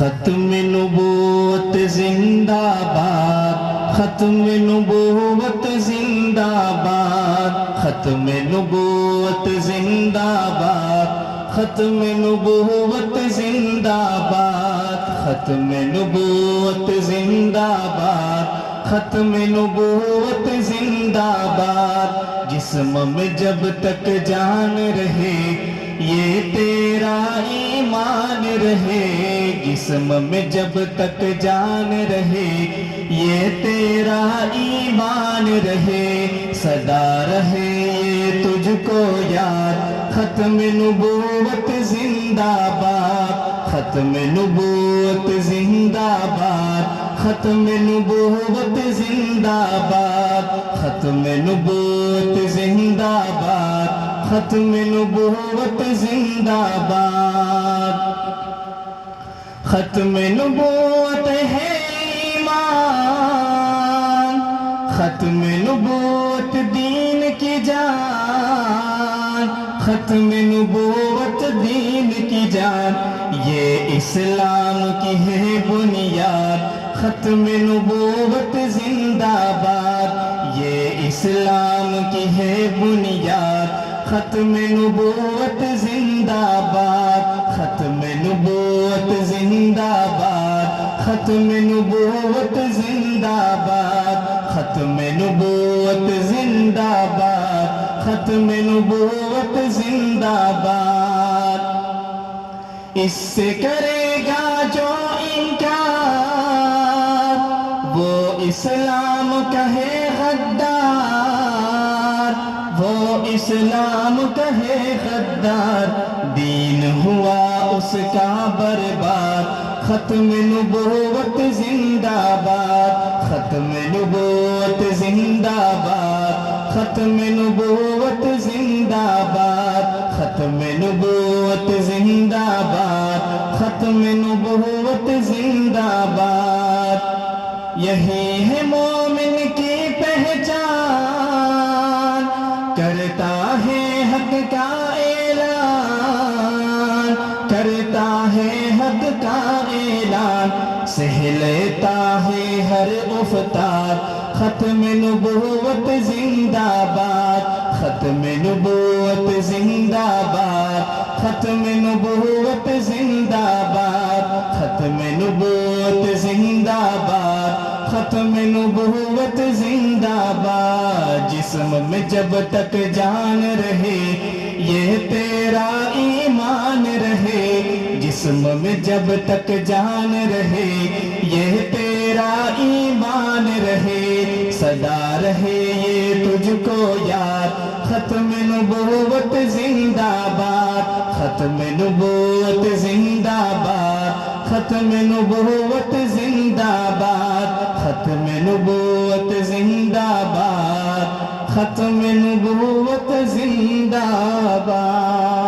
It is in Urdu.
ختم نبوت زندہ باد، ختم نبوت زندہ باد، ختم نبوت زندہ باد، ختم نبوت زندہ باد، ختم نبوت زندہ باد، ختم نبوت زندہ باد۔ جسم میں جب تک جان رہے یہ تیرا ایمان رہے، جسم میں جب تک جان رہے یہ تیرا ایمان رہے، صدا رہے یہ تجھ کو یاد، ختم نبوت زندہ باد، ختم نبوت زندہ باد، ختم نبوت زندہ باد، ختم نبوت زندہ باد، ختم نبوت زندہ باد۔ ختم نبوت ہے ایمان، ختم نبوت دین کی جان، ختم نبوت دین کی جان، یہ اسلام کی ہے بنیاد، ختم نبوت زندہ باد، یہ اسلام کی ہے بنیاد، ختم نبوت زندہ باد، ختم نبوت زندہ باد، ختم نبوت زندہ باد، ختم نبوت زندہ باد، ختم نبوت زندہ باد۔ اس سے کرے گا جو انکار وہ اسلام کہے غدار، وہ اسلام کہے غدار، دین ہوا اس کا برباد، ختم نبوت زندہ باد، ختم نبوت زندہ باد، ختم نبوت زندہ باد، ختم نبوت زندہ باد، ختم نبوت زندہ باد۔ یہی ہے مومن کی پہچان، کرتا ہے حق کا اعلان، کرتا ہے حق کا اعلان، سہ لیتا ہے ہر افطار، ختم نبوت زندہ باد، ختم نبوت زندہ باد، ختم نبوت زندہ باد، ختم نبوت زندہ باد، ختم نبوت زندہ باد۔ جسم میں جب تک جان رہے یہ تیرا ایمان رہے، جسم میں جب تک جان رہے یہ تیرا ایمان رہے، صدا رہے یہ تجھ کو یاد، ختم نبوت زندہ باد، ختم نبوت زندہ باد، ختم نبوت زندہ باد، ختم نبوت زندہ باد، ختم نبوت زندہ باد۔